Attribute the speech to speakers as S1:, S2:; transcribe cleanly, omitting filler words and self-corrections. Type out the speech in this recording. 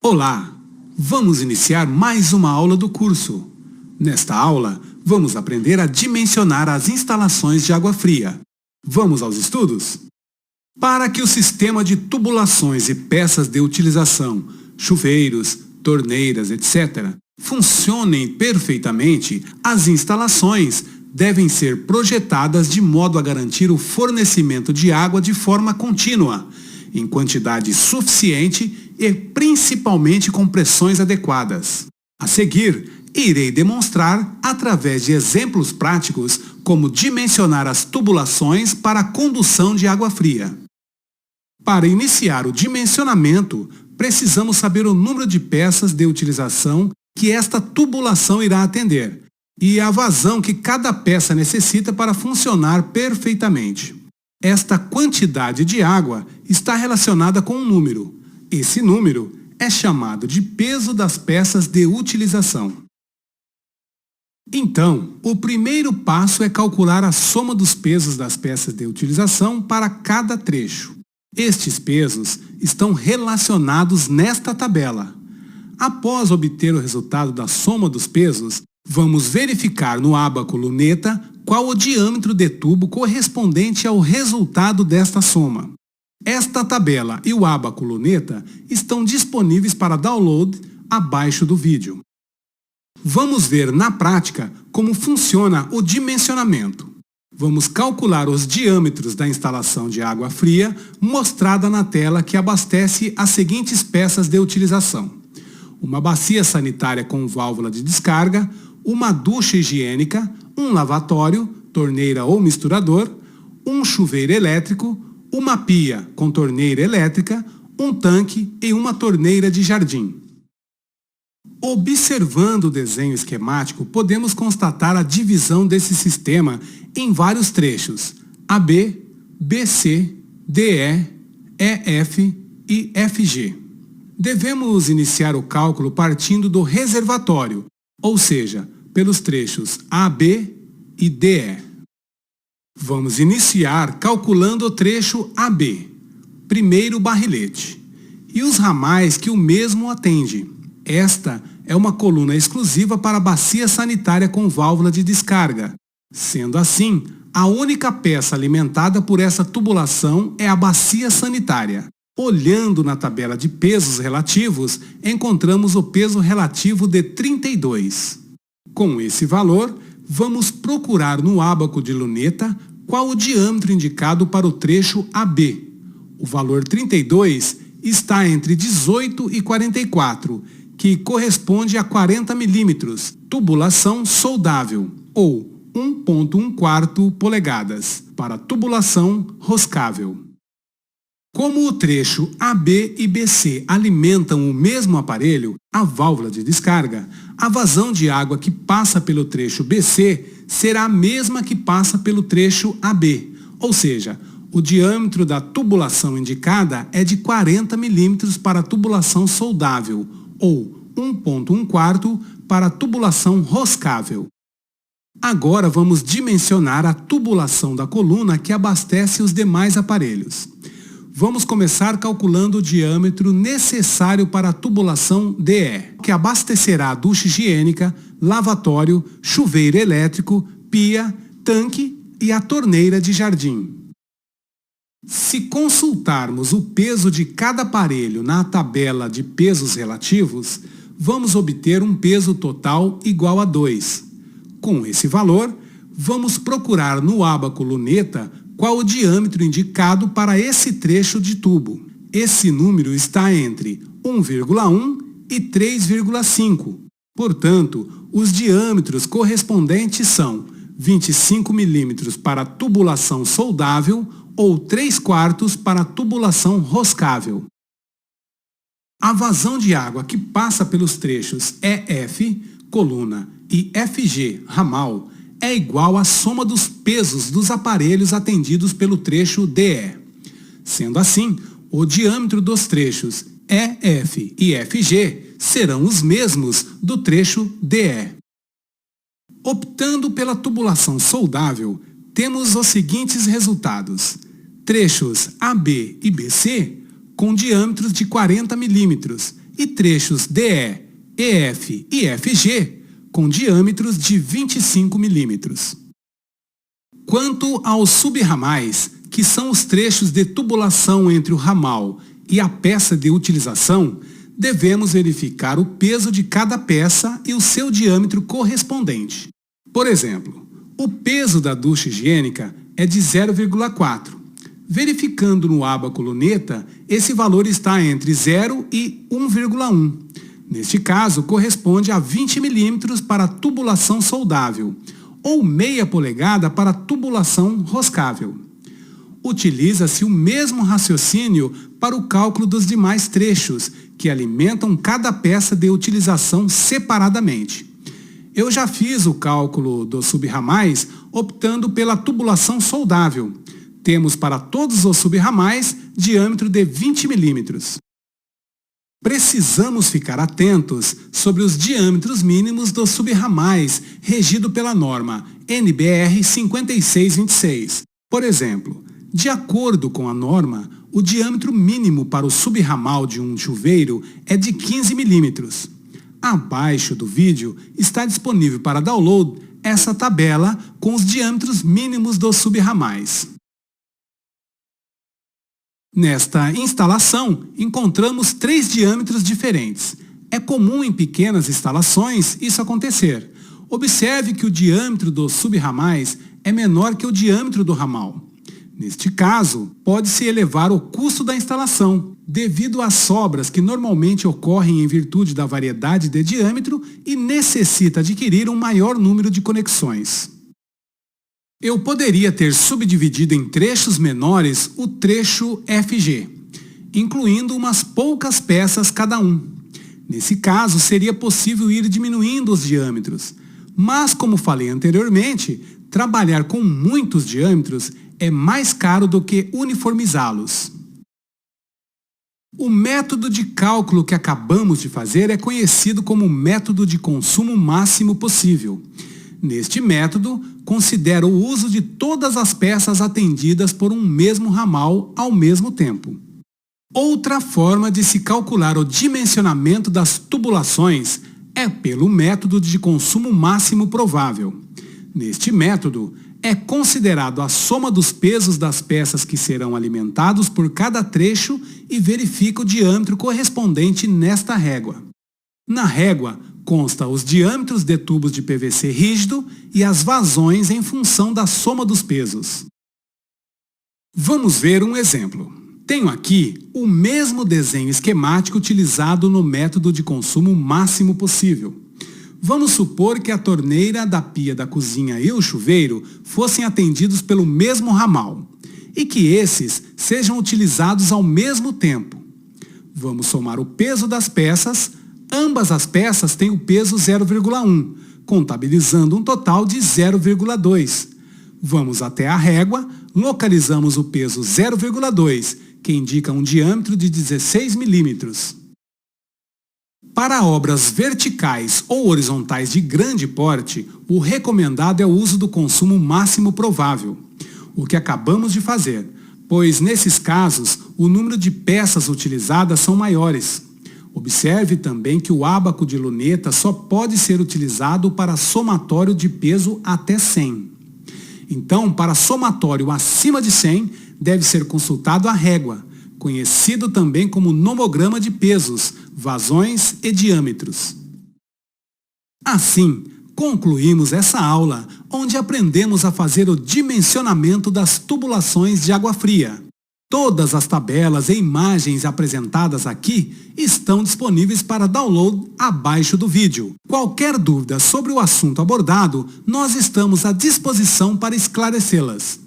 S1: Olá! Vamos iniciar mais uma aula do curso. Nesta aula, vamos aprender a dimensionar as instalações de água fria. Vamos aos estudos? Para que o sistema de tubulações e peças de utilização, chuveiros, torneiras, etc., funcionem perfeitamente, as instalações devem ser projetadas de modo a garantir o fornecimento de água de forma contínua, em quantidade suficiente e principalmente com pressões adequadas. A seguir, irei demonstrar, através de exemplos práticos, como dimensionar as tubulações para a condução de água fria. Para iniciar o dimensionamento, precisamos saber o número de peças de utilização que esta tubulação irá atender e a vazão que cada peça necessita para funcionar perfeitamente. Esta quantidade de água está relacionada com um número. Esse número é chamado de peso das peças de utilização. Então, o primeiro passo é calcular a soma dos pesos das peças de utilização para cada trecho. Estes pesos estão relacionados nesta tabela. Após obter o resultado da soma dos pesos, vamos verificar no ábaco luneta qual o diâmetro de tubo correspondente ao resultado desta soma. Esta tabela e o ábaco luneta estão disponíveis para download abaixo do vídeo. Vamos ver na prática como funciona o dimensionamento. Vamos calcular os diâmetros da instalação de água fria mostrada na tela que abastece as seguintes peças de utilização: uma bacia sanitária com válvula de descarga, uma ducha higiênica, um lavatório, torneira ou misturador, um chuveiro elétrico, uma pia com torneira elétrica, um tanque e uma torneira de jardim. Observando o desenho esquemático, podemos constatar a divisão desse sistema em vários trechos: AB, BC, DE, EF e FG. Devemos iniciar o cálculo partindo do reservatório, ou seja, pelos trechos AB e DE. Vamos iniciar calculando o trecho AB, primeiro barrilete, e os ramais que o mesmo atende. Esta é uma coluna exclusiva para a bacia sanitária com válvula de descarga. Sendo assim, a única peça alimentada por essa tubulação é a bacia sanitária. Olhando na tabela de pesos relativos, encontramos o peso relativo de 32. Com esse valor, vamos procurar no ábaco de luneta qual o diâmetro indicado para o trecho AB. O valor 32 está entre 18 e 44, que corresponde a 40 milímetros, tubulação soldável, ou 1,1 polegadas, para tubulação roscável. Como o trecho AB e BC alimentam o mesmo aparelho, a válvula de descarga, a vazão de água que passa pelo trecho BC será a mesma que passa pelo trecho AB, ou seja, o diâmetro da tubulação indicada é de 40 milímetros para a tubulação soldável, ou 1,1 para a tubulação roscável. Agora vamos dimensionar a tubulação da coluna que abastece os demais aparelhos. Vamos começar calculando o diâmetro necessário para a tubulação DE, que abastecerá a ducha higiênica, lavatório, chuveiro elétrico, pia, tanque e a torneira de jardim. Se consultarmos o peso de cada aparelho na tabela de pesos relativos, vamos obter um peso total igual a 2. Com esse valor, vamos procurar no ábaco luneta qual o diâmetro indicado para esse trecho de tubo. Esse número está entre 1,1 e 3,5. Portanto, os diâmetros correspondentes são 25 milímetros para a tubulação soldável ou 3/4 para a tubulação roscável. A vazão de água que passa pelos trechos EF, coluna, e FG, ramal, é igual à soma dos pesos dos aparelhos atendidos pelo trecho DE. Sendo assim, o diâmetro dos trechos EF e FG serão os mesmos do trecho DE. Optando pela tubulação soldável, temos os seguintes resultados: trechos AB e BC com diâmetros de 40 milímetros e trechos DE, EF e FG com diâmetros de 25 milímetros. Quanto aos subramais, que são os trechos de tubulação entre o ramal e a peça de utilização, devemos verificar o peso de cada peça e o seu diâmetro correspondente. Por exemplo, o peso da ducha higiênica é de 0,4. Verificando no ábaco luneta, esse valor está entre 0 e 1,1. Neste caso, corresponde a 20 milímetros para tubulação soldável, ou meia polegada para tubulação roscável. Utiliza-se o mesmo raciocínio para o cálculo dos demais trechos, que alimentam cada peça de utilização separadamente. Eu já fiz o cálculo dos subramais optando pela tubulação soldável. Temos para todos os subramais diâmetro de 20 milímetros. Precisamos ficar atentos sobre os diâmetros mínimos dos subramais, regido pela norma NBR 5626. Por exemplo, de acordo com a norma, o diâmetro mínimo para o subramal de um chuveiro é de 15 milímetros. Abaixo do vídeo está disponível para download essa tabela com os diâmetros mínimos dos subramais. Nesta instalação, encontramos 3 diâmetros diferentes. É comum em pequenas instalações isso acontecer. Observe que o diâmetro dos subramais é menor que o diâmetro do ramal. Neste caso, pode-se elevar o custo da instalação, devido às sobras que normalmente ocorrem em virtude da variedade de diâmetro e necessita adquirir um maior número de conexões. Eu poderia ter subdividido em trechos menores o trecho FG, incluindo umas poucas peças cada um. Nesse caso, seria possível ir diminuindo os diâmetros, mas como falei anteriormente, trabalhar com muitos diâmetros é mais caro do que uniformizá-los. O método de cálculo que acabamos de fazer é conhecido como método de consumo máximo possível. Neste método, considera o uso de todas as peças atendidas por um mesmo ramal ao mesmo tempo. Outra forma de se calcular o dimensionamento das tubulações é pelo método de consumo máximo provável. Neste método, é considerado a soma dos pesos das peças que serão alimentados por cada trecho e verifica o diâmetro correspondente nesta régua. Na régua, consta os diâmetros de tubos de PVC rígido e as vazões em função da soma dos pesos. Vamos ver um exemplo. Tenho aqui o mesmo desenho esquemático utilizado no método de consumo máximo possível. Vamos supor que a torneira da pia da cozinha e o chuveiro fossem atendidos pelo mesmo ramal e que esses sejam utilizados ao mesmo tempo. Vamos somar o peso das peças. Ambas as peças têm o peso 0,1, contabilizando um total de 0,2. Vamos até a régua, localizamos o peso 0,2, que indica um diâmetro de 16 milímetros. Para obras verticais ou horizontais de grande porte, o recomendado é o uso do consumo máximo provável, o que acabamos de fazer, pois nesses casos o número de peças utilizadas são maiores. Observe também que o ábaco de luneta só pode ser utilizado para somatório de peso até 100. Então, para somatório acima de 100, deve ser consultado a régua, conhecido também como nomograma de pesos, vazões e diâmetros. Assim, concluímos essa aula, onde aprendemos a fazer o dimensionamento das tubulações de água fria. Todas as tabelas e imagens apresentadas aqui estão disponíveis para download abaixo do vídeo. Qualquer dúvida sobre o assunto abordado, nós estamos à disposição para esclarecê-las.